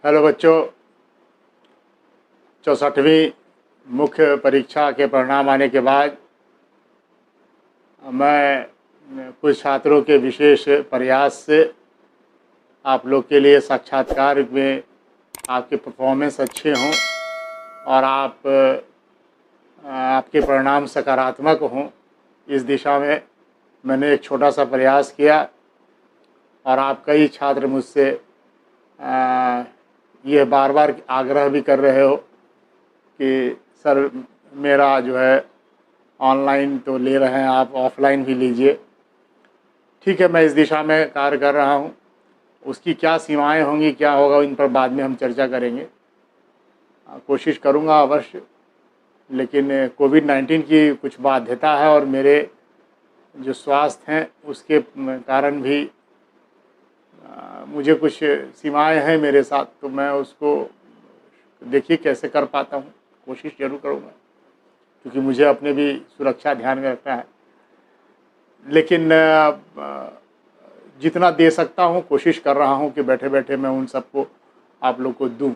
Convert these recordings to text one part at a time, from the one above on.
Hello बच्चों, 64वीं मुख्य परीक्षा के परिणाम आने के बाद मैं कुछ छात्रों के विशेष प्रयास से आप लोग के लिए साक्षात्कार में आपके परफॉर्मेंस अच्छे हों और आपके परिणाम सकारात्मक हों, इस दिशा में मैंने एक छोटा सा प्रयास किया। और आप कई छात्र मुझसे ये बार बार आग्रह भी कर रहे हो कि सर मेरा जो है ऑनलाइन तो ले रहे हैं आप, ऑफलाइन भी लीजिए। ठीक है, मैं इस दिशा में कार्य कर रहा हूँ। उसकी क्या सीमाएं होंगी, क्या होगा, इन पर बाद में हम चर्चा करेंगे। कोशिश करूँगा अवश्य, लेकिन कोविड-19 की कुछ बाध्यता है और मेरे जो स्वास्थ्य हैं उसके कारण भी मुझे कुछ सीमाएं हैं मेरे साथ, तो मैं उसको देखिए कैसे कर पाता हूँ। कोशिश ज़रूर करूँगा, क्योंकि मुझे अपने भी सुरक्षा ध्यान में रखना है। लेकिन जितना दे सकता हूँ कोशिश कर रहा हूँ कि बैठे बैठे मैं उन सबको आप लोग को दूँ।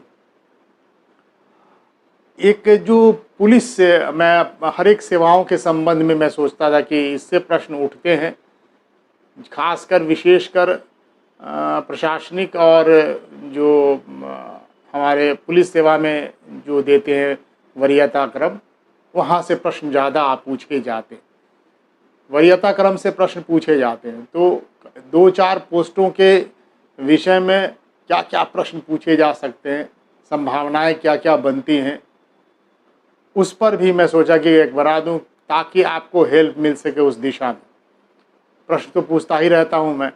एक जो पुलिस से मैं हर एक सेवाओं के संबंध में मैं सोचता था कि इससे प्रश्न उठते हैं, खासकर विशेषकर प्रशासनिक और जो हमारे पुलिस सेवा में जो देते हैं वरीयता क्रम, वहाँ से प्रश्न ज़्यादा पूछे जाते हैं। वरीयता क्रम से प्रश्न पूछे जाते हैं, तो 2-4 पोस्टों के विषय में क्या क्या प्रश्न पूछे जा सकते हैं, संभावनाएं क्या क्या बनती हैं, उस पर भी मैं सोचा कि एक बता दूं ताकि आपको हेल्प मिल सके उस दिशा में। प्रश्न तो पूछता ही रहता हूं मैं,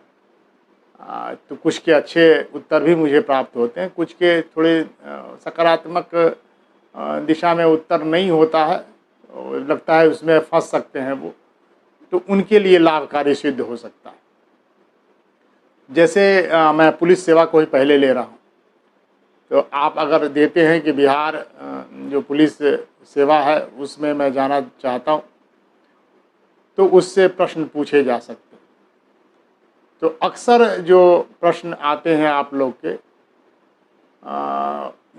तो कुछ के अच्छे उत्तर भी मुझे प्राप्त होते हैं, कुछ के थोड़े सकारात्मक दिशा में उत्तर नहीं होता है, लगता है उसमें फंस सकते हैं वो, तो उनके लिए लाभकारी सिद्ध हो सकता है। जैसे मैं पुलिस सेवा को ही पहले ले रहा हूँ, तो आप अगर देते हैं कि बिहार जो पुलिस सेवा है उसमें मैं जाना चाहता हूँ, तो उससे प्रश्न पूछे जा सकते हैं। तो अक्सर जो प्रश्न आते हैं आप लोग के,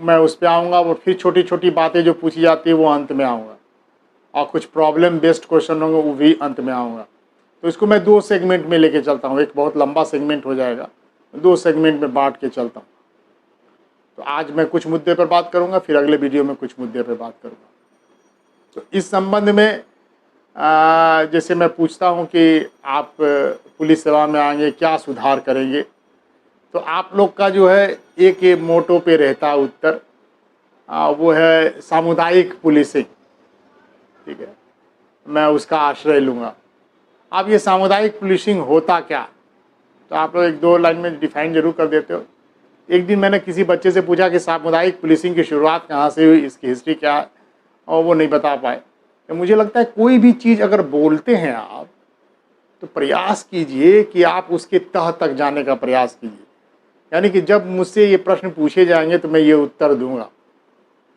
मैं उस पे आऊँगा। वो फिर छोटी छोटी बातें जो पूछी जाती है वो अंत में आऊँगा, और कुछ प्रॉब्लम बेस्ड क्वेश्चन होंगे वो भी अंत में आऊँगा। तो इसको मैं 2 सेगमेंट में लेके चलता हूँ। एक बहुत लंबा सेगमेंट हो जाएगा, 2 सेगमेंट में बांट के चलता हूँ। तो आज मैं कुछ मुद्दे पर बात करूँगा, फिर अगले वीडियो में कुछ मुद्दे पर बात करूँगा। तो इस संबंध में जैसे मैं पूछता हूँ कि आप पुलिस सेवा में आएंगे, क्या सुधार करेंगे, तो आप लोग का जो है एक ये मोटो पे रहता है उत्तर, वो है सामुदायिक पुलिसिंग। ठीक है, मैं उसका आश्रय लूँगा। अब ये सामुदायिक पुलिसिंग होता क्या, तो आप लोग 1-2 लाइन में डिफाइन जरूर कर देते हो। एक दिन मैंने किसी बच्चे से पूछा कि सामुदायिक पुलिसिंग की शुरुआत कहाँ से हुई, इसकी हिस्ट्री क्या है, और वो नहीं बता पाए। तो मुझे लगता है कोई भी चीज़ अगर बोलते हैं आप, तो प्रयास कीजिए कि आप उसके तह तक जाने का प्रयास कीजिए। यानी कि जब मुझसे ये प्रश्न पूछे जाएंगे तो मैं ये उत्तर दूंगा,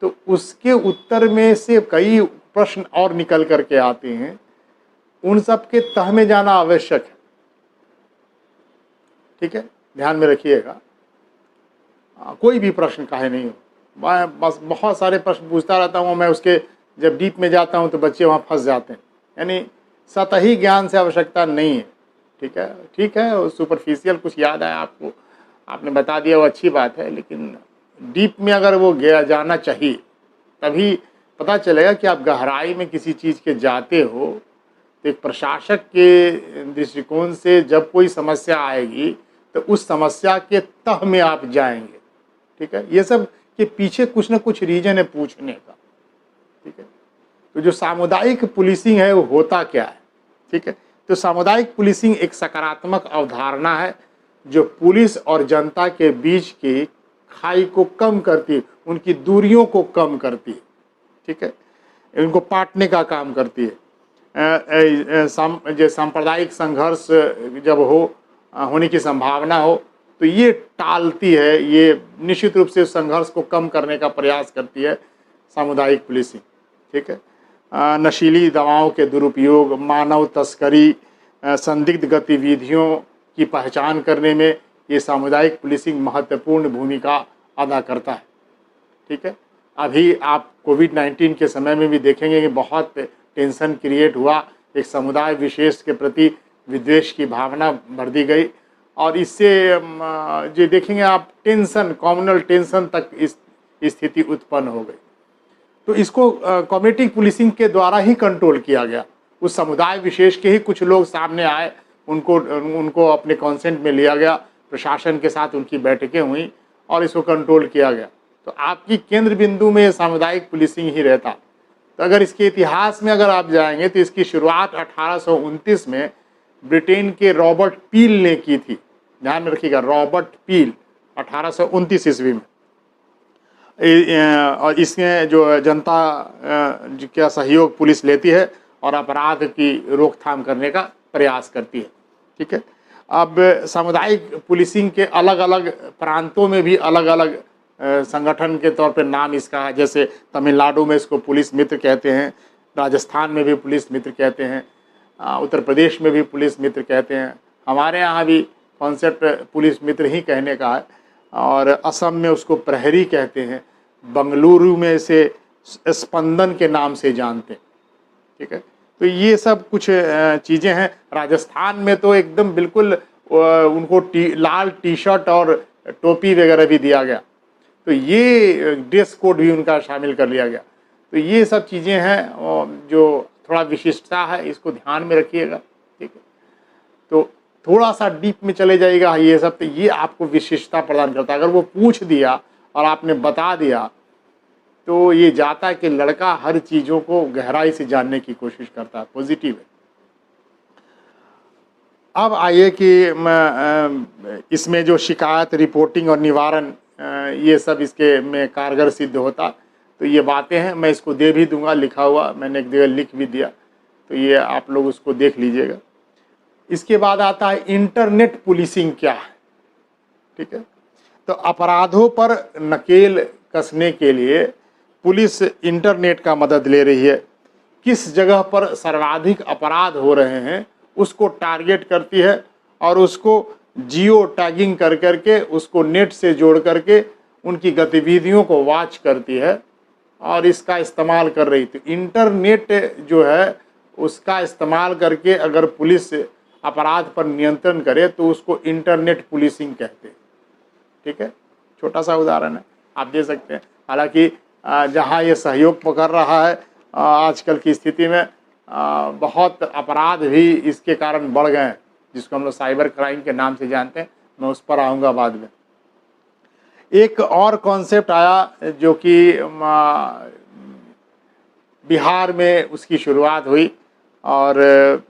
तो उसके उत्तर में से कई प्रश्न और निकल करके आते हैं, उन सब के तह में जाना आवश्यक है। ठीक है, ध्यान में रखिएगा। कोई भी प्रश्न काहे नहीं हो, मैं बस बहुत सारे प्रश्न पूछता रहता हूँ। मैं उसके जब डीप में जाता हूँ तो बच्चे वहाँ फंस जाते हैं। यानी सतही ज्ञान से आवश्यकता नहीं है। ठीक है, सुपरफिशियल कुछ याद आया आपको, आपने बता दिया, वो अच्छी बात है, लेकिन डीप में अगर वो गया जाना चाहिए, तभी पता चलेगा कि आप गहराई में किसी चीज़ के जाते हो। तो एक प्रशासक के दृष्टिकोण से जब कोई समस्या आएगी तो उस समस्या के तह में आप जाएंगे। ठीक है, ये सब के पीछे कुछ ना कुछ रीजन है पूछने का। ठीक है, तो जो सामुदायिक पुलिसिंग है वो होता क्या है। ठीक है, तो सामुदायिक पुलिसिंग एक सकारात्मक अवधारणा है जो पुलिस और जनता के बीच की खाई को कम करती है, उनकी दूरियों को कम करती है। ठीक है, इनको पाटने का काम करती है। जो सांप्रदायिक संघर्ष जब होने की संभावना हो तो ये टालती है, ये निश्चित रूप से संघर्ष को कम करने का प्रयास करती है सामुदायिक पुलिसिंग। ठीक है, नशीली दवाओं के दुरुपयोग, मानव तस्करी, संदिग्ध गतिविधियों की पहचान करने में ये सामुदायिक पुलिसिंग महत्वपूर्ण भूमिका अदा करता है। ठीक है, अभी आप कोविड-19 के समय में भी देखेंगे कि बहुत टेंशन क्रिएट हुआ, एक समुदाय विशेष के प्रति विद्वेष की भावना भर दी गई और इससे जो देखेंगे आप टेंशन, कम्युनल टेंशन तक इस स्थिति उत्पन्न हो गई। तो इसको कम्युनिटी पुलिसिंग के द्वारा ही कंट्रोल किया गया। उस समुदाय विशेष के ही कुछ लोग सामने आए, उनको अपने कॉन्सेंट में लिया गया, प्रशासन के साथ उनकी बैठकें हुई और इसको कंट्रोल किया गया। तो आपकी केंद्र बिंदु में सामुदायिक पुलिसिंग ही रहता। तो अगर इसके इतिहास में अगर आप जाएंगे तो इसकी शुरुआत 1829 में ब्रिटेन के रॉबर्ट पील ने की थी। ध्यान में रखिएगा, रॉबर्ट पील 1829 ईस्वी में। और इसमें जो जनता का सहयोग पुलिस लेती है और अपराध की रोकथाम करने का प्रयास करती है। ठीक है, अब सामुदायिक पुलिसिंग के अलग अलग प्रांतों में भी अलग अलग संगठन के तौर पे नाम इसका है। जैसे तमिलनाडु में इसको पुलिस मित्र कहते हैं, राजस्थान में भी पुलिस मित्र कहते हैं, उत्तर प्रदेश में भी पुलिस मित्र कहते हैं। हमारे यहाँ भी कॉन्सेप्ट पुलिस मित्र ही कहने का है और असम में उसको प्रहरी कहते हैं, बंगलुरु में इसे स्पंदन के नाम से जानते हैं। ठीक है, तो ये सब कुछ चीज़ें हैं। राजस्थान में तो एकदम बिल्कुल उनको लाल टी शर्ट और टोपी वगैरह भी दिया गया, तो ये ड्रेस कोड भी उनका शामिल कर लिया गया। तो ये सब चीज़ें हैं जो थोड़ा विशिष्टता है, इसको ध्यान में रखिएगा। ठीक है, तो थोड़ा सा डीप में चले जाइएगा ये सब, तो ये आपको विशिष्टता प्रदान करता है। अगर वो पूछ दिया और आपने बता दिया तो ये जाता है कि लड़का हर चीज़ों को गहराई से जानने की कोशिश करता है, पॉजिटिव है। अब आइए कि इसमें जो शिकायत, रिपोर्टिंग और निवारण ये सब इसके में कारगर सिद्ध होता। तो ये बातें हैं, मैं इसको दे भी दूंगा लिखा हुआ, मैंने एक जगह लिख भी दिया, तो ये आप लोग उसको देख लीजिएगा। इसके बाद आता है इंटरनेट पुलिसिंग क्या है। ठीक है, तो अपराधों पर नकेल कसने के लिए पुलिस इंटरनेट का मदद ले रही है। किस जगह पर सर्वाधिक अपराध हो रहे हैं उसको टारगेट करती है और उसको जियो टैगिंग कर करके उसको नेट से जोड़ करके उनकी गतिविधियों को वॉच करती है और इसका इस्तेमाल कर रही थी। इंटरनेट जो है उसका इस्तेमाल करके अगर पुलिस अपराध पर नियंत्रण करे तो उसको इंटरनेट पुलिसिंग कहते हैं। ठीक है, छोटा सा उदाहरण है, आप दे सकते हैं। हालांकि जहाँ ये सहयोग पकड़ रहा है आजकल की स्थिति में बहुत अपराध भी इसके कारण बढ़ गए हैं, जिसको हम लोग साइबर क्राइम के नाम से जानते हैं। मैं उस पर आऊँगा बाद में। एक और कॉन्सेप्ट आया जो कि बिहार में उसकी शुरुआत हुई और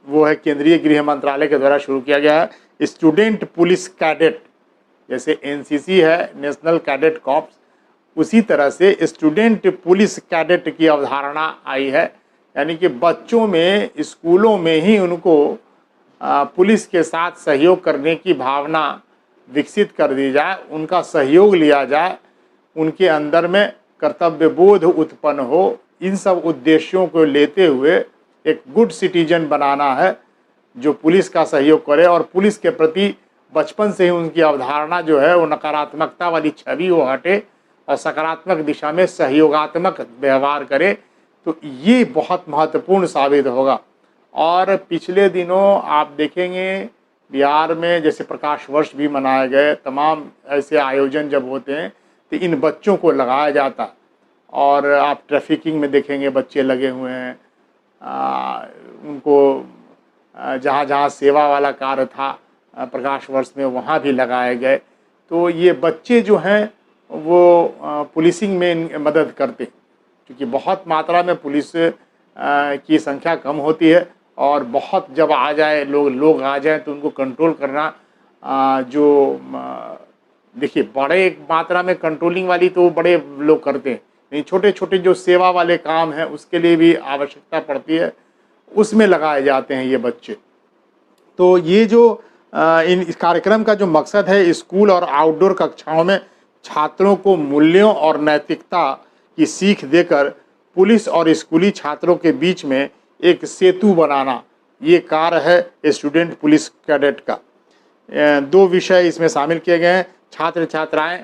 वो है केंद्रीय गृह मंत्रालय के द्वारा शुरू किया गया है स्टूडेंट पुलिस कैडेट। जैसे एनसीसी है, नेशनल कैडेट कॉर्प्स, उसी तरह से स्टूडेंट पुलिस कैडेट की अवधारणा आई है। यानी कि बच्चों में, स्कूलों में ही उनको पुलिस के साथ सहयोग करने की भावना विकसित कर दी जाए, उनका सहयोग लिया जाए, उनके अंदर में कर्तव्य बोध उत्पन्न हो। इन सब उद्देश्यों को लेते हुए एक गुड सिटीजन बनाना है जो पुलिस का सहयोग करे और पुलिस के प्रति बचपन से ही उनकी अवधारणा जो है वो नकारात्मकता वाली छवि वो हटे और सकारात्मक दिशा में सहयोगात्मक व्यवहार करे। तो ये बहुत महत्वपूर्ण साबित होगा। और पिछले दिनों आप देखेंगे बिहार में जैसे प्रकाश वर्ष भी मनाए गए, तमाम ऐसे आयोजन जब होते हैं तो इन बच्चों को लगाया जाता है। और आप ट्रैफिकिंग में देखेंगे बच्चे लगे हुए हैं, उनको जहाँ जहाँ सेवा वाला कार्य था प्रकाश वर्ष में वहाँ भी लगाए गए। तो ये बच्चे जो हैं वो पुलिसिंग में मदद करते हैं, क्योंकि बहुत मात्रा में पुलिस की संख्या कम होती है और बहुत जब आ जाए लोग आ जाए तो उनको कंट्रोल करना जो देखिए बड़े मात्रा में कंट्रोलिंग वाली तो बड़े लोग करते हैं, नहीं छोटे छोटे जो सेवा वाले काम हैं उसके लिए भी आवश्यकता पड़ती है, उसमें लगाए जाते हैं ये बच्चे। तो ये जो इस कार्यक्रम का जो मकसद है स्कूल और आउटडोर कक्षाओं में छात्रों को मूल्यों और नैतिकता की सीख देकर पुलिस और स्कूली छात्रों के बीच में एक सेतु बनाना, ये कार्य है स्टूडेंट पुलिस कैडेट का। 2 विषय इसमें शामिल किए गए हैं। छात्र छात्राएं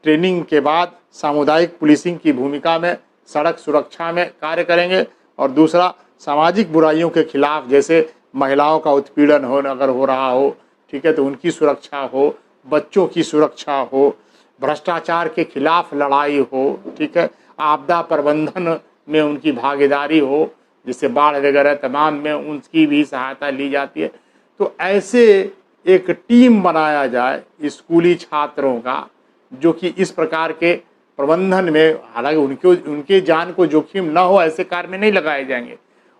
ट्रेनिंग के बाद सामुदायिक पुलिसिंग की भूमिका में सड़क सुरक्षा में कार्य करेंगे, और दूसरा सामाजिक बुराइयों के खिलाफ, जैसे महिलाओं का उत्पीड़न हो अगर हो रहा हो, ठीक है, तो उनकी सुरक्षा हो, बच्चों की सुरक्षा हो, भ्रष्टाचार के खिलाफ लड़ाई हो, ठीक है, आपदा प्रबंधन में उनकी भागीदारी हो, जिससे बाढ़ वगैरह तमाम में उनकी भी सहायता ली जाती है। तो ऐसे एक टीम बनाया जाए स्कूली छात्रों का, जो कि इस प्रकार के प्रबंधन में, हालांकि उनके जान को जोखिम ना हो ऐसे कार्य में नहीं लगाए जाएंगे,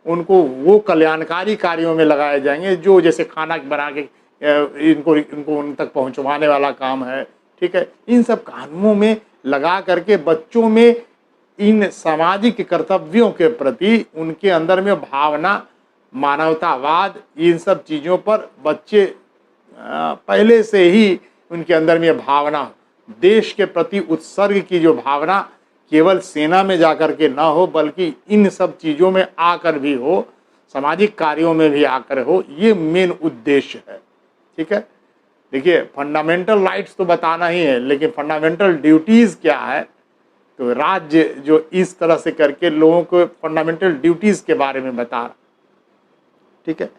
उनको वो कल्याणकारी कार्यों में लगाए जाएंगे जो जैसे खाना बना के इनको उन तक पहुंचवाने वाला काम है, ठीक है। इन सब कामों में लगा करके बच्चों में इन सामाजिक कर्तव्यों के प्रति उनके अंदर में भावना, मानवतावाद, इन सब चीज़ों पर बच्चे पहले से ही उनके अंदर में भावना, देश के प्रति उत्सर्ग की जो भावना केवल सेना में जाकर के ना हो बल्कि इन सब चीज़ों में आकर भी हो, सामाजिक कार्यों में भी आकर हो, ये मेन उद्देश्य है, ठीक है। देखिए फंडामेंटल राइट्स तो बताना ही है, लेकिन फंडामेंटल ड्यूटीज़ क्या है, तो राज्य जो इस तरह से करके लोगों को फंडामेंटल ड्यूटीज़ के बारे में बता रहा, ठीक है।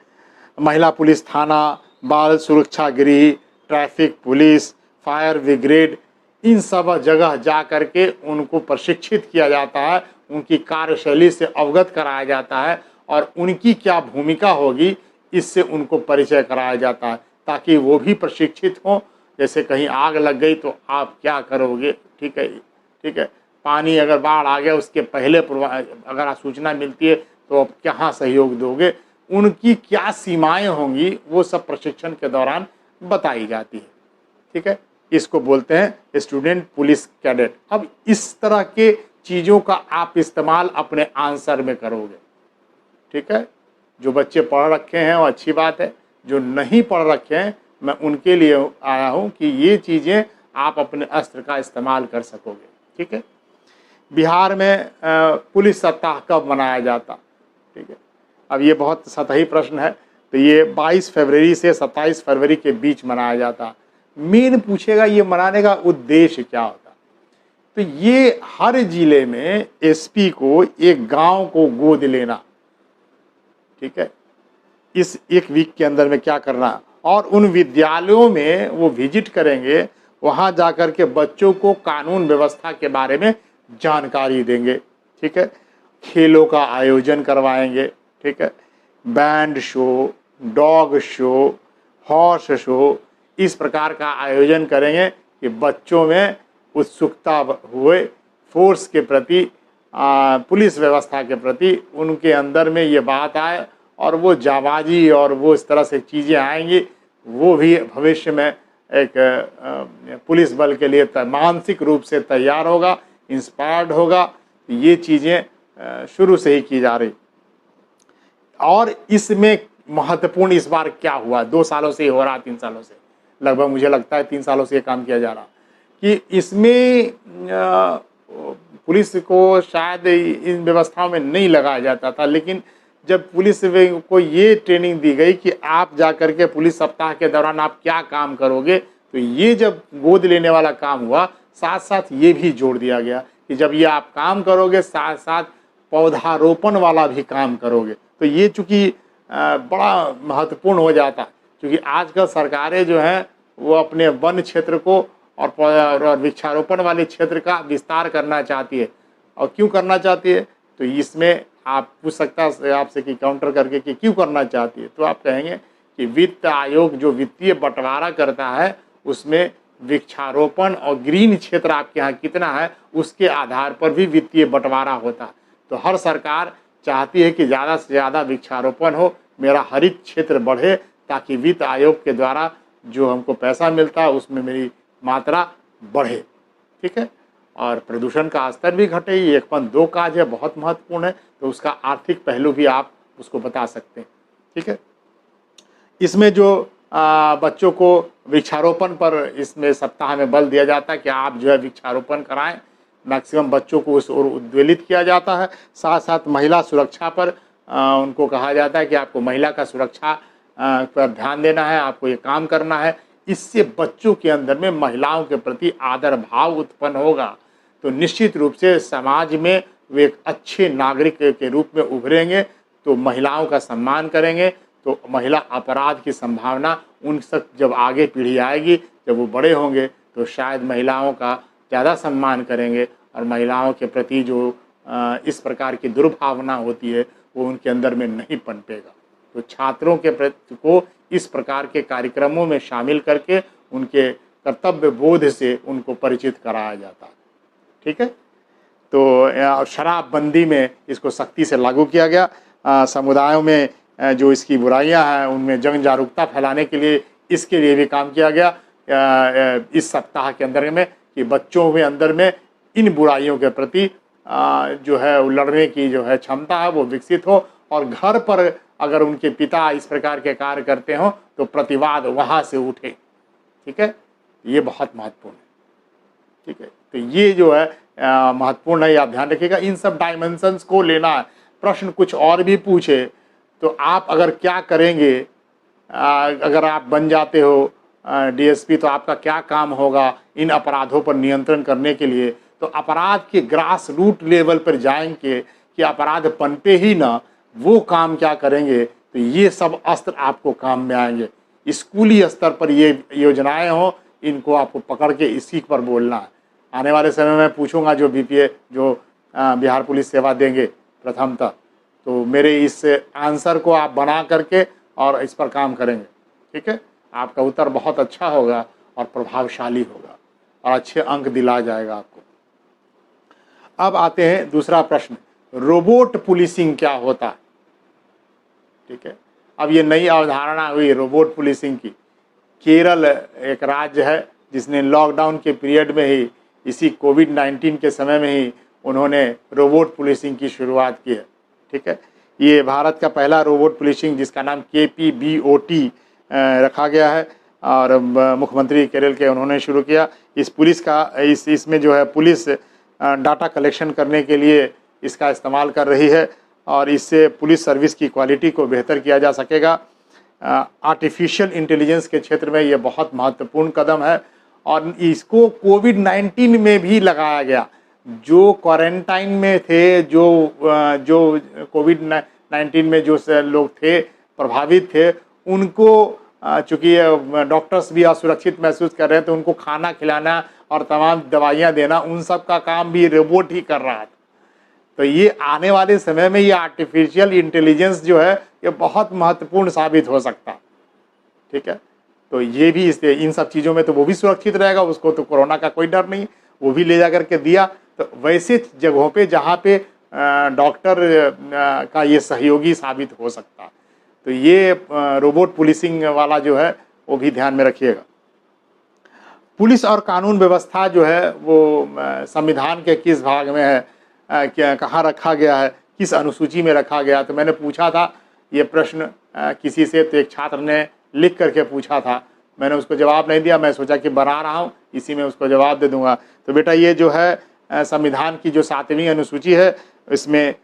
महिला पुलिस थाना, बाल सुरक्षा गृह, ट्रैफिक पुलिस, फायर ब्रिगेड, इन सब जगह जा कर के उनको प्रशिक्षित किया जाता है, उनकी कार्यशैली से अवगत कराया जाता है और उनकी क्या भूमिका होगी इससे उनको परिचय कराया जाता है, ताकि वो भी प्रशिक्षित हों। जैसे कहीं आग लग गई तो आप क्या करोगे, ठीक है, ठीक है। पानी अगर बाढ़ आ गया उसके पहले अगर सूचना मिलती है तो आप कहाँ सहयोग दोगे, उनकी क्या सीमाएं होंगी, वो सब प्रशिक्षण के दौरान बताई जाती है, ठीक है। इसको बोलते हैं स्टूडेंट पुलिस कैडेट। अब इस तरह के चीज़ों का आप इस्तेमाल अपने आंसर में करोगे, ठीक है। जो बच्चे पढ़ रखे हैं वो अच्छी बात है, जो नहीं पढ़ रखे हैं मैं उनके लिए आया हूँ कि ये चीज़ें आप अपने अस्त्र का इस्तेमाल कर सकोगे, ठीक है। बिहार में पुलिस सप्ताह कब मनाया जाता, ठीक है। अब ये बहुत सतही प्रश्न है, तो ये 22 फरवरी से 27 फरवरी के बीच मनाया जाता। मेन पूछेगा ये मनाने का उद्देश्य क्या होता, तो ये हर जिले में एसपी को एक गांव को गोद लेना, ठीक है, इस एक वीक के अंदर में क्या करना, और उन विद्यालयों में वो विजिट करेंगे, वहाँ जाकर के बच्चों को कानून व्यवस्था के बारे में जानकारी देंगे, ठीक है। खेलों का आयोजन करवाएंगे, ठीक है, band show, dog show, horse show, इस प्रकार का आयोजन करेंगे कि बच्चों में उत्सुकता हुए, फोर्स के प्रति, पुलिस व्यवस्था के प्रति उनके अंदर में ये बात आए और वो जाबाजी और वो इस तरह से चीज़ें आएंगी, वो भी भविष्य में एक पुलिस बल के लिए मानसिक रूप से तैयार होगा, इंस्पायर्ड होगा। ये चीज़ें शुरू से ही की जा रही। और इसमें महत्वपूर्ण इस बार क्या हुआ, 2 सालों से ही हो रहा, 3 सालों से लगभग, मुझे लगता है 3 सालों से ये काम किया जा रहा, कि इसमें पुलिस को शायद इन व्यवस्थाओं में नहीं लगाया जाता था, लेकिन जब पुलिस को ये ट्रेनिंग दी गई कि आप जा कर के पुलिस सप्ताह के दौरान आप क्या काम करोगे, तो ये जब गोद लेने वाला काम हुआ, साथ साथ ये भी जोड़ दिया गया कि जब ये आप काम करोगे साथ साथ पौधारोपण वाला भी काम करोगे। तो ये चूँकि बड़ा महत्वपूर्ण हो जाता है, क्योंकि आजकल सरकारें जो हैं वो अपने वन क्षेत्र को और वृक्षारोपण वाले क्षेत्र का विस्तार करना चाहती है। और क्यों करना चाहती है, तो इसमें आप पूछ सकता है आपसे कि काउंटर करके कि क्यों करना चाहती है, तो आप कहेंगे कि वित्त आयोग जो वित्तीय बंटवारा करता है उसमें वृक्षारोपण और ग्रीन क्षेत्र आपके यहाँ कितना है उसके आधार पर भी वित्तीय बंटवारा होता है। तो हर सरकार चाहती है कि ज़्यादा से ज़्यादा वृक्षारोपण हो, मेरा हरित क्षेत्र बढ़े, ताकि वित्त आयोग के द्वारा जो हमको पैसा मिलता है उसमें मेरी मात्रा बढ़े, ठीक है, और प्रदूषण का स्तर भी घटे। ये 1.2 काज है, बहुत महत्वपूर्ण है, तो उसका आर्थिक पहलू भी आप उसको बता सकते हैं, ठीक है। इसमें जो बच्चों को वृक्षारोपण पर इसमें सप्ताह में बल दिया जाता है कि आप जो है वृक्षारोपण कराएं, मैक्सिमम बच्चों को उस ओर उद्वेलित किया जाता है। साथ साथ महिला सुरक्षा पर उनको कहा जाता है कि आपको महिला का सुरक्षा पर ध्यान देना है, आपको ये काम करना है। इससे बच्चों के अंदर में महिलाओं के प्रति आदर भाव उत्पन्न होगा, तो निश्चित रूप से समाज में वे एक अच्छे नागरिक के रूप में उभरेंगे, तो महिलाओं का सम्मान करेंगे, तो महिला अपराध की संभावना उन सब जब आगे पीढ़ी आएगी, जब वो बड़े होंगे, तो शायद महिलाओं का ज़्यादा सम्मान करेंगे और महिलाओं के प्रति जो इस प्रकार की दुर्भावना होती है वो उनके अंदर में नहीं पनपेगा। तो छात्रों के प्रति को इस प्रकार के कार्यक्रमों में शामिल करके उनके कर्तव्य बोध से उनको परिचित कराया जाता है। ठीक है, तो शराबबंदी में इसको सख्ती से लागू किया गया। समुदायों में जो इसकी बुराइयां हैं उनमें जन जागरूकता फैलाने के लिए इसके लिए भी काम किया गया इस सप्ताह के अंदर में, कि बच्चों के अंदर में इन बुराइयों के प्रति जो है लड़ने की जो है क्षमता है वो विकसित हो, और घर पर अगर उनके पिता इस प्रकार के कार्य करते हों तो प्रतिवाद वहाँ से उठे। ठीक है, ये बहुत महत्वपूर्ण है। ठीक है, तो ये जो है महत्वपूर्ण है, आप ध्यान रखिएगा। इन सब डायमेंशंस को लेना है। प्रश्न कुछ और भी पूछे तो आप अगर क्या करेंगे, अगर आप बन जाते हो डीएसपी तो आपका क्या काम होगा इन अपराधों पर नियंत्रण करने के लिए, तो अपराध के ग्रास रूट लेवल पर जाएंगे कि अपराध पनपे ही ना, वो काम क्या करेंगे, तो ये सब अस्त्र आपको काम में आएंगे। स्कूली स्तर पर ये योजनाएं हो, इनको आपको पकड़ के इसी पर बोलना है। आने वाले समय में पूछूंगा जो बीपीए जो बिहार पुलिस सेवा देंगे प्रथमतः, तो मेरे इस आंसर को आप बना करके और इस पर काम करेंगे। ठीक है, आपका उत्तर बहुत अच्छा होगा और प्रभावशाली होगा और अच्छे अंक दिला जाएगा आपको। अब आते हैं दूसरा प्रश्न, रोबोट पुलिसिंग क्या होता है। ठीक है, अब ये नई अवधारणा हुई रोबोट पुलिसिंग की। केरल एक राज्य है जिसने लॉकडाउन के पीरियड में ही, इसी कोविड-19 के समय में ही उन्होंने रोबोट पुलिसिंग की शुरुआत की है। ठीक है, ये भारत का पहला रोबोट पुलिसिंग जिसका नाम KPBOT रखा गया है और मुख्यमंत्री केरल के उन्होंने शुरू किया। इस पुलिस का इसमें जो है पुलिस डाटा कलेक्शन करने के लिए इसका इस्तेमाल कर रही है और इससे पुलिस सर्विस की क्वालिटी को बेहतर किया जा सकेगा। आर्टिफिशियल इंटेलिजेंस के क्षेत्र में ये बहुत महत्वपूर्ण कदम है और इसको कोविड-19 में भी लगाया गया। जो क्वारंटाइन में थे, जो कोविड-19 में जो लोग थे प्रभावित थे, उनको चूँकि डॉक्टर्स भी असुरक्षित महसूस कर रहे थे, उनको खाना खिलाना और तमाम दवाइयाँ देना, उन सब का काम भी रोबोट ही कर रहा था। तो ये आने वाले समय में ये आर्टिफिशियल इंटेलिजेंस जो है ये बहुत महत्वपूर्ण साबित हो सकता है। ठीक है, तो ये भी इन सब चीज़ों में तो वो भी सुरक्षित रहेगा, उसको तो कोरोना का कोई डर नहीं, वो भी ले जा करके दिया। तो वैसे जगहों पे जहाँ पे डॉक्टर का ये सहयोगी साबित हो सकता है, तो ये रोबोट पुलिसिंग वाला जो है वो भी ध्यान में रखिएगा। पुलिस और कानून व्यवस्था जो है वो संविधान के किस भाग में है, क्या कहाँ रखा गया है, किस अनुसूची में रखा गया। तो मैंने पूछा था ये प्रश्न किसी से, तो एक छात्र ने लिख करके पूछा था, मैंने उसको जवाब नहीं दिया, मैं सोचा कि बना रहा हूँ इसी में उसको जवाब दे दूंगा। तो बेटा ये जो है संविधान की जो 7वीं अनुसूची है, इसमें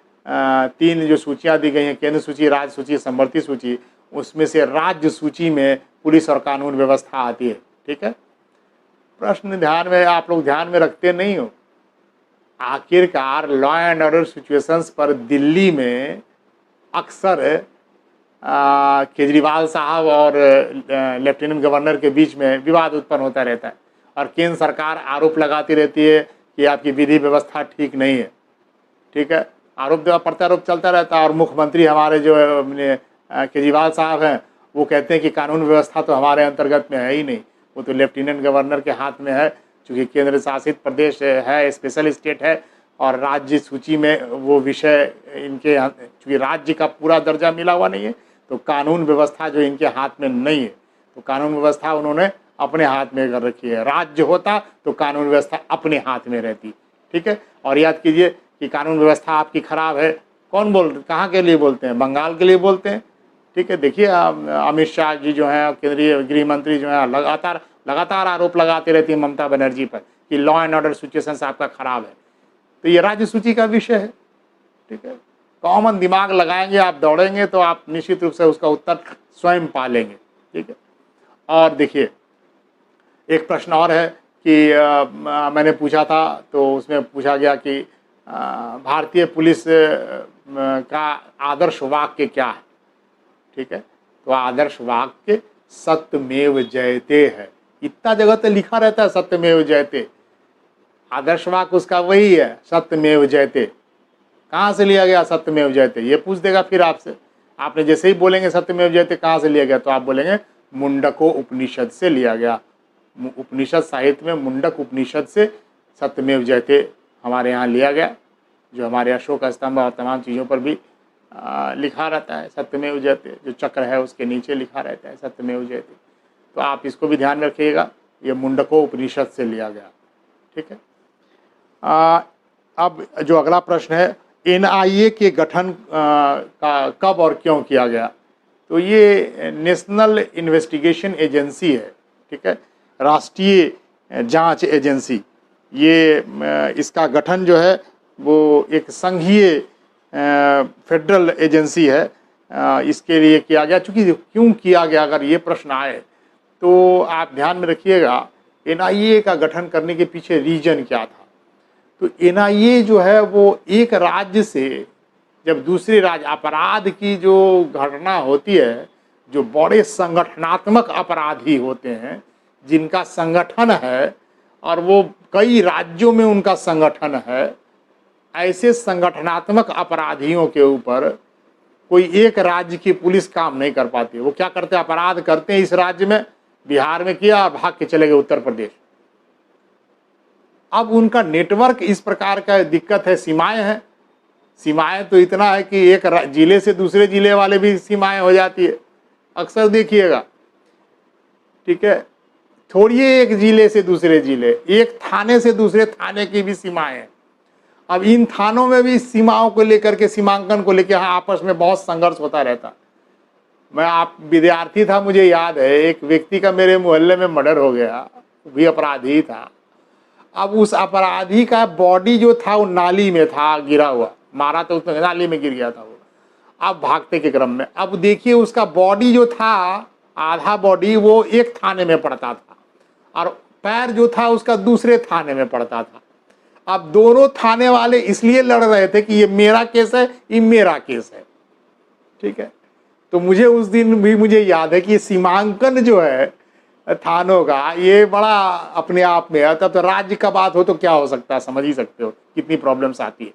3 जो सूचियाँ दी गई हैं, केंद्र सूची, राज्य सूची, समवर्ती सूची, उसमें से राज्य सूची में पुलिस और कानून व्यवस्था आती है। ठीक है, प्रश्न ध्यान में आप लोग ध्यान में रखते नहीं हो। आखिरकार लॉ एंड ऑर्डर सिचुएशंस पर दिल्ली में अक्सर केजरीवाल साहब और लेफ्टिनेंट गवर्नर के बीच में विवाद उत्पन्न होता रहता है और केंद्र सरकार आरोप लगाती रहती है कि आपकी विधि व्यवस्था ठीक नहीं है। ठीक है, आरोप प्रत्यारोप चलता रहता है और मुख्यमंत्री हमारे जो केजरीवाल साहब हैं वो कहते हैं कि कानून व्यवस्था तो हमारे अंतर्गत में है ही नहीं, वो तो लेफ्टिनेंट गवर्नर के हाथ में है, चूँकि केंद्र शासित प्रदेश है, स्पेशल स्टेट है और राज्य सूची में वो विषय इनके, चूँकि राज्य का पूरा दर्जा मिला हुआ नहीं है तो कानून व्यवस्था जो इनके हाथ में नहीं है, तो कानून व्यवस्था उन्होंने अपने हाथ में कर रखी है। राज्य होता तो कानून व्यवस्था अपने हाथ में रहती। ठीक है, और याद कीजिए कि कानून व्यवस्था आपकी खराब है, कौन कहाँ के लिए बोलते हैं, बंगाल के लिए बोलते हैं। ठीक है, देखिए अमित शाह जी जो हैं, केंद्रीय गृह मंत्री जो हैं, लगातार आरोप लगाते रहती है ममता बनर्जी पर कि लॉ एंड ऑर्डर सिचुएशन आपका खराब है। तो ये राज्य सूची का विषय है। ठीक है, कॉमन दिमाग लगाएंगे, आप दौड़ेंगे तो आप निश्चित रूप से उसका उत्तर स्वयं पा लेंगे। ठीक है। और देखिए एक प्रश्न और है कि मैंने पूछा था तो उसमें पूछा गया कि भारतीय पुलिस का आदर्श वाक्य क्या है। ठीक है, तो आदर्श वाक्य सत्यमेव जयते है। इतना जगह तो लिखा रहता है सत्यमेव जयते, आदर्श वाक्य उसका वही है, सत्यमेव जयते। कहाँ से लिया गया सत्यमेव जयते, ये पूछ देगा फिर आपसे। आपने जैसे ही बोलेंगे सत्यमेव जयते कहाँ से लिया गया, तो आप बोलेंगे मुंडको उपनिषद से लिया गया। उपनिषद साहित्य में मुंडक उपनिषद से सत्यमेव जयते हमारे यहाँ लिया गया, जो हमारे अशोक स्तंभ और तमाम चीज़ों पर भी लिखा रहता है सत्यमेव जयते। जो चक्र है उसके नीचे लिखा रहता है सत्यमेव जयते। तो आप इसको भी ध्यान रखिएगा, ये मुंडको उपनिषद से लिया गया। ठीक है। अब जो अगला प्रश्न है, NIA के गठन का कब और क्यों किया गया, तो ये नेशनल इन्वेस्टिगेशन एजेंसी है। ठीक है, राष्ट्रीय जांच एजेंसी। ये इसका गठन जो है वो एक संघीय फेडरल एजेंसी है, इसके लिए किया गया। चूँकि क्यों किया गया, अगर ये प्रश्न आए तो आप ध्यान में रखिएगा NIA का गठन करने के पीछे रीजन क्या था। तो NIA जो है वो एक राज्य से जब दूसरे राज्य अपराध की जो घटना होती है, जो बड़े संगठनात्मक अपराधी होते हैं जिनका संगठन है और वो कई राज्यों में उनका संगठन है, ऐसे संगठनात्मक अपराधियों के ऊपर कोई एक राज्य की पुलिस काम नहीं कर पाती। वो क्या करते हैं, अपराध करते हैं इस राज्य में, बिहार में किया और भाग के चले गए उत्तर प्रदेश। अब उनका नेटवर्क इस प्रकार का दिक्कत है, सीमाएं हैं। सीमाएं तो इतना है कि एक जिले से दूसरे जिले वाले भी सीमाएं हो जाती है, अक्सर देखिएगा। ठीक है, छोड़िए एक जिले से दूसरे जिले, एक थाने से दूसरे थाने की भी सीमाएं हैं। अब इन थानों में भी सीमाओं को लेकर के, सीमांकन को लेकर आपस में बहुत संघर्ष होता रहता। मैं आप विद्यार्थी था, मुझे याद है एक व्यक्ति का मेरे मोहल्ले में मर्डर हो गया, भी अपराधी था। अब उस अपराधी का बॉडी जो था वो नाली में था गिरा हुआ, मारा तो उसमें नाली में गिर गया था वो। अब भागते के क्रम में, अब देखिए उसका बॉडी जो था, आधा बॉडी वो एक थाने में पड़ता था और पैर जो था उसका दूसरे थाने में पड़ता था। अब दोनों थाने वाले इसलिए लड़ रहे थे कि ये मेरा केस है, ये मेरा केस है। ठीक है, तो मुझे उस दिन भी मुझे याद है कि सीमांकन जो है थानों का, ये बड़ा अपने आप में है। तब तो राज्य का बात हो तो क्या हो सकता है, समझ ही सकते हो कितनी प्रॉब्लम्स आती है।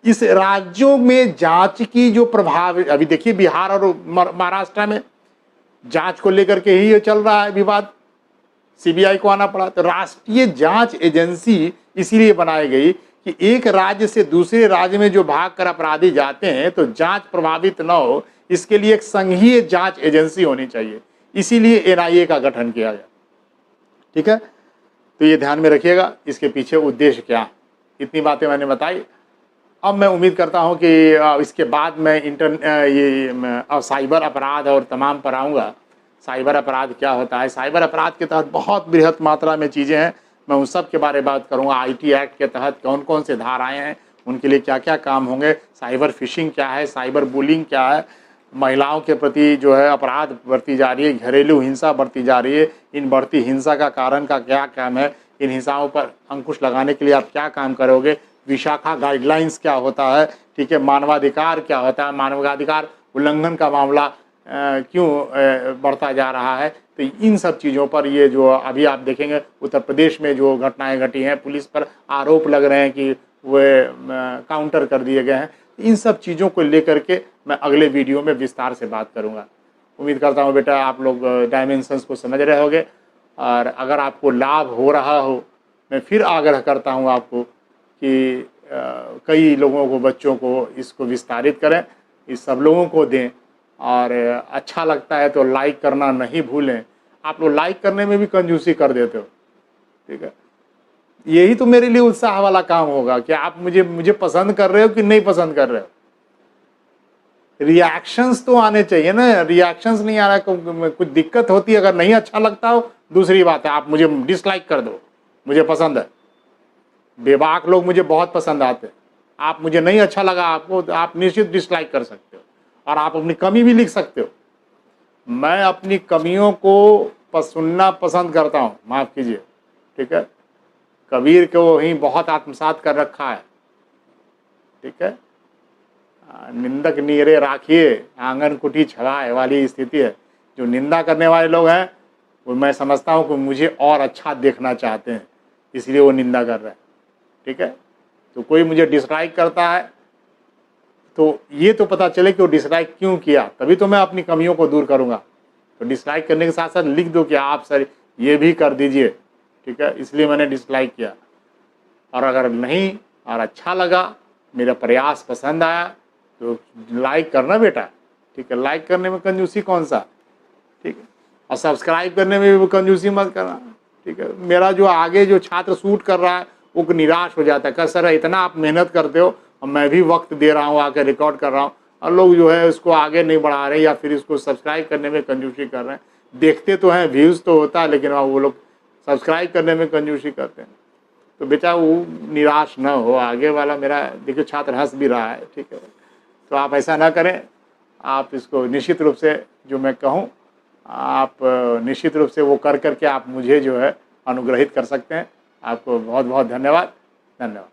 इस राज्यों में जांच की जो प्रभाव, अभी देखिए बिहार और महाराष्ट्र में जांच को लेकर के ही ये चल रहा है विवाद, CBI को आना पड़ा। तो राष्ट्रीय जांच एजेंसी इसीलिए बनाई गई कि एक राज्य से दूसरे राज्य में जो भागकर अपराधी जाते हैं तो जांच प्रभावित न हो, इसके लिए एक संघीय जांच एजेंसी होनी चाहिए। इसीलिए NIA का गठन किया गया। ठीक है, तो ये ध्यान में रखिएगा, इसके पीछे उद्देश्य क्या है। इतनी बातें मैंने बताई। अब मैं उम्मीद करता हूं कि इसके बाद मैं साइबर अपराध और तमाम पर आऊँगा। साइबर अपराध क्या होता है, साइबर अपराध के तहत बहुत बृहत मात्रा में चीज़ें हैं, मैं उन सब के बारे में बात करूँगा। IT एक्ट के तहत कौन कौन से धाराएँ हैं, उनके लिए क्या क्या काम होंगे, साइबर फिशिंग क्या है, साइबर बुलिंग क्या है, महिलाओं के प्रति जो है अपराध बढ़ती जा रही है, घरेलू हिंसा बढ़ती जा रही है, इन बढ़ती हिंसा का कारण का क्या काम है, इन हिंसाओं पर अंकुश लगाने के लिए आप क्या काम करोगे, विशाखा गाइडलाइंस क्या होता है। ठीक है, मानवाधिकार क्या होता है, मानवाधिकार उल्लंघन का मामला क्यों बढ़ता जा रहा है। तो इन सब चीज़ों पर ये जो अभी आप देखेंगे उत्तर प्रदेश में जो घटनाएं घटी हैं, पुलिस पर आरोप लग रहे हैं कि वे काउंटर कर दिए गए हैं, इन सब चीज़ों को लेकर के मैं अगले वीडियो में विस्तार से बात करूंगा। उम्मीद करता हूं बेटा आप लोग डायमेंशंस को समझ रहे होंगे, और अगर आपको लाभ हो रहा हो, मैं फिर आग्रह करता हूं आपको कि कई लोगों को, बच्चों को इसको विस्तारित करें, इस सब लोगों को दें, और अच्छा लगता है तो लाइक करना नहीं भूलें। आप लोग लाइक करने में भी कंजूसी कर देते हो। ठीक है, यही तो मेरे लिए उत्साह वाला काम होगा कि आप मुझे पसंद कर रहे हो कि नहीं पसंद कर रहे हो। रिएक्शंस तो आने चाहिए ना, रिएक्शंस नहीं आ रहा है, कुछ दिक्कत होती है। अगर नहीं अच्छा लगता हो दूसरी बात है, आप मुझे डिसलाइक कर दो, मुझे पसंद है। बेबाक लोग मुझे बहुत पसंद आते हैं, आप मुझे नहीं अच्छा लगा आपको, तो आप निश्चित डिसलाइक कर सकते हो और आप अपनी कमी भी लिख सकते हो। मैं अपनी कमियों को सुनना पसंद करता हूँ, माफ़ कीजिए, ठीक है। कबीर को वहीं बहुत आत्मसात कर रखा है, ठीक है। निंदक नीरे राखिए आंगन कुटी छवाए वाली स्थिति है। जो निंदा करने वाले लोग हैं वो मैं समझता हूँ कि मुझे और अच्छा देखना चाहते हैं, इसलिए वो निंदा कर रहे हैं, ठीक है। तो कोई मुझे डिसलाइक करता है तो ये तो पता चले कि वो डिसलाइक क्यों किया, तभी तो मैं अपनी कमियों को दूर करूँगा। तो डिसलाइक करने के साथ साथ लिख दो कि आप सर ये भी कर दीजिए, ठीक है, इसलिए मैंने डिसलाइक किया। और अगर नहीं और अच्छा लगा, मेरा प्रयास पसंद आया, तो लाइक करना बेटा, ठीक है। लाइक करने में कंजूसी कौन सा, ठीक है। और सब्सक्राइब करने में भी कंजूसी मत करना, ठीक है। मेरा जो आगे जो छात्र शूट कर रहा है वो निराश हो जाता है, कह सर इतना आप मेहनत करते हो और मैं भी वक्त दे रहा हूँ, आकर रिकॉर्ड कर रहा हूँ, और लोग जो है इसको आगे नहीं बढ़ा रहे या फिर इसको सब्सक्राइब करने में कंजूसी कर रहे हैं। देखते तो हैं, व्यूज़ तो होता है, लेकिन वो लोग सब्सक्राइब करने में कंजूसी करते हैं। तो बेटा वो निराश ना हो, आगे वाला मेरा देखिए छात्र हंस भी रहा है, ठीक है। तो आप ऐसा ना करें, आप इसको निश्चित रूप से जो मैं कहूँ आप निश्चित रूप से वो कर करके आप मुझे जो है अनुग्रहित कर सकते हैं। आपको बहुत बहुत धन्यवाद। धन्यवाद।